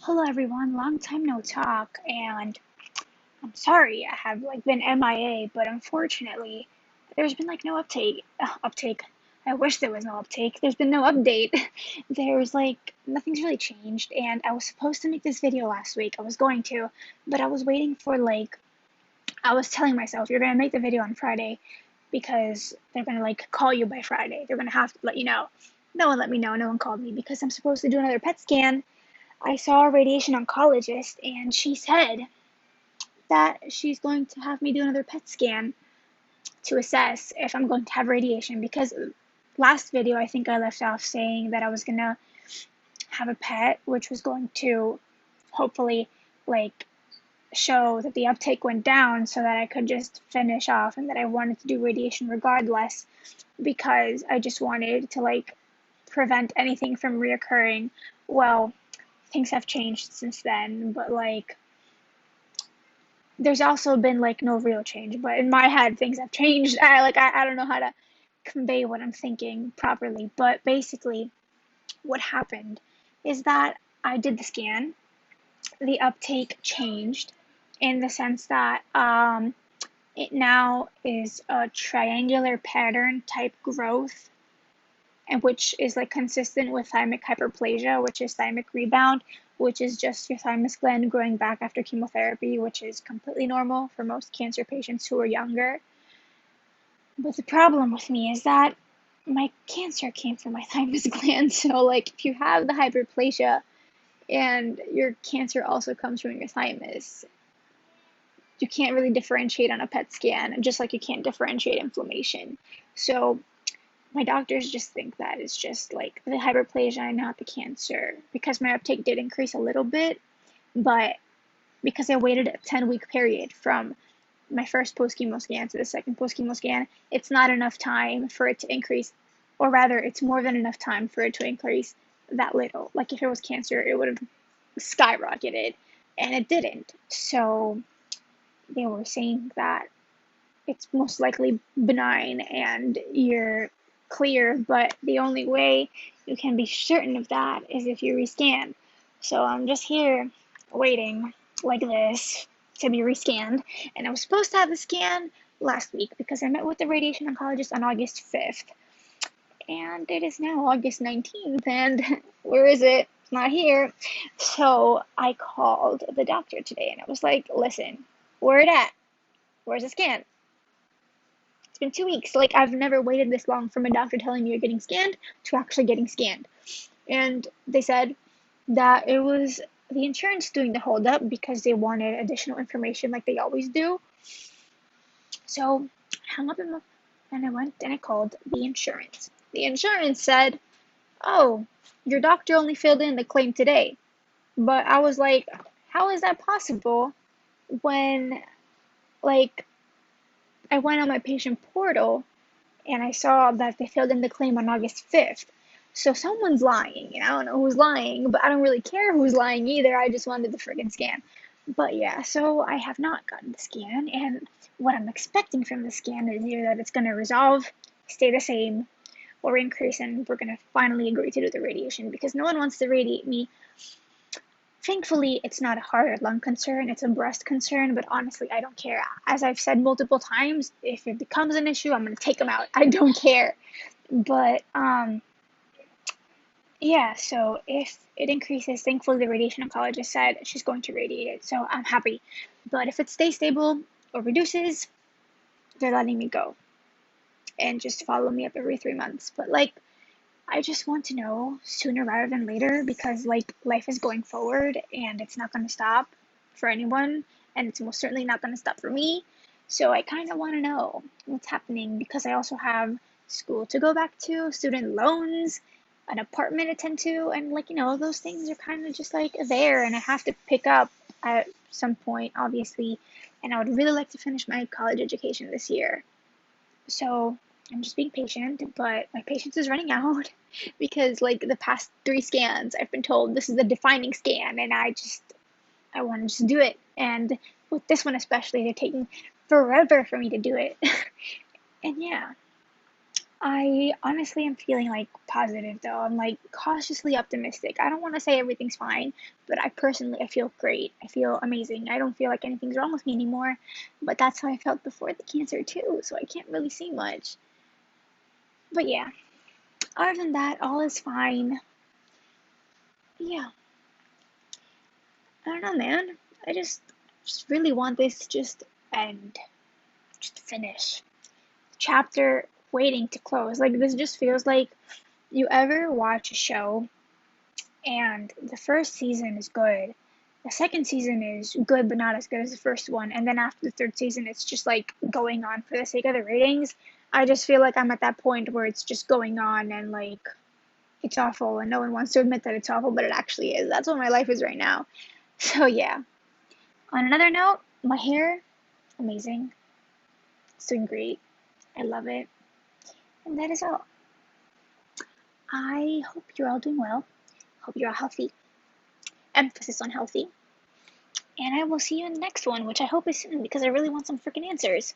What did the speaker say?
Hello everyone, long time no talk, and I'm sorry I have been MIA, but unfortunately there's been no uptake. I wish there was no uptake. There's been no update. There's nothing's really changed, and I was supposed to make this video last week. I was going to, but I was waiting for I was telling myself you're gonna make the video on Friday because they're gonna call you by Friday. They're gonna have to let you know. No one let me know. No one called me because I'm supposed to do another PET scan. I saw a radiation oncologist and she said that she's going to have me do another PET scan to assess if I'm going to have radiation because last video I think I left off saying that I was going to have a PET which was going to hopefully like show that the uptake went down so that I could just finish off and that I wanted to do radiation regardless because I just wanted to prevent anything from reoccurring. Well, things have changed since then, but there's also been no real change, but in my head things have changed. I don't know how to convey what I'm thinking properly, but basically what happened is that I did the scan. The uptake changed in the sense that it now is a triangular pattern type growth, and which is consistent with thymic hyperplasia, which is thymic rebound, which is just your thymus gland growing back after chemotherapy, which is completely normal for most cancer patients who are younger. But the problem with me is that my cancer came from my thymus gland. So if you have the hyperplasia and your cancer also comes from your thymus, you can't really differentiate on a PET scan, just like you can't differentiate inflammation. So my doctors just think that it's just the hyperplasia and not the cancer because my uptake did increase a little bit, but because I waited a 10-week period from my first post-chemo scan to the second post-chemo scan, it's not enough time for it to increase, or rather, it's more than enough time for it to increase that little. If it was cancer, it would have skyrocketed, and it didn't. So they were saying that it's most likely benign and you're clear, but the only way you can be certain of that is if you rescan. So I'm just here waiting like this to be rescanned, and I was supposed to have the scan last week because I met with the radiation oncologist on August 5th, and it is now August 19th, and where is it? It's not here. So I called the doctor today and I was like, listen, where it at? Where's the scan? It's been 2 weeks. I've never waited this long from a doctor telling me you're getting scanned to actually getting scanned. And they said that it was the insurance doing the holdup because they wanted additional information like they always do. So I hung up and I went and I called the insurance. The insurance said, oh, your doctor only filled in the claim today. But I was like, how is that possible when, like, I went on my patient portal and I saw that they filled in the claim on August 5th. So someone's lying, and I don't know who's lying, but I don't really care who's lying either. I just wanted the friggin' scan. But yeah, so I have not gotten the scan, and what I'm expecting from the scan is either that it's going to resolve, stay the same, or increase, and we're going to finally agree to do the radiation because no one wants to radiate me. Thankfully, it's not a heart or lung concern, it's a breast concern, but honestly, I don't care. As I've said multiple times, if it becomes an issue, I'm going to take them out. I don't care. But, yeah, so if it increases, thankfully the radiation oncologist said she's going to radiate it, so I'm happy. But if it stays stable or reduces, they're letting me go and just follow me up every 3 months. But, I just want to know sooner rather than later because life is going forward and it's not going to stop for anyone, and it's most certainly not going to stop for me. So I kind of want to know what's happening because I also have school to go back to, student loans, an apartment to attend to, and those things are kind of just there, and I have to pick up at some point, obviously, and I would really like to finish my college education this year. So I'm just being patient, but my patience is running out because the past 3 scans, I've been told this is the defining scan, and I want to just do it. And with this one especially, they're taking forever for me to do it. And yeah, I honestly am feeling like positive though. I'm like cautiously optimistic. I don't want to say everything's fine, but I feel great. I feel amazing. I don't feel like anything's wrong with me anymore, but that's how I felt before the cancer too, so I can't really say much. But yeah, other than that, all is fine. Yeah, I don't know, man. I just really want this to just end, just finish. Chapter waiting to close. Like this just feels like you ever watch a show and the first season is good. The second season is good, but not as good as the first one. And then after the third season, it's just like going on for the sake of the ratings. I just feel like I'm at that point where it's just going on and like it's awful and no one wants to admit that it's awful, but it actually is. That's what my life is right now. So, yeah. On another note, my hair, amazing. It's doing great. I love it. And that is all. I hope you're all doing well. Hope you're all healthy. Emphasis on healthy. And I will see you in the next one, which I hope is soon because I really want some freaking answers.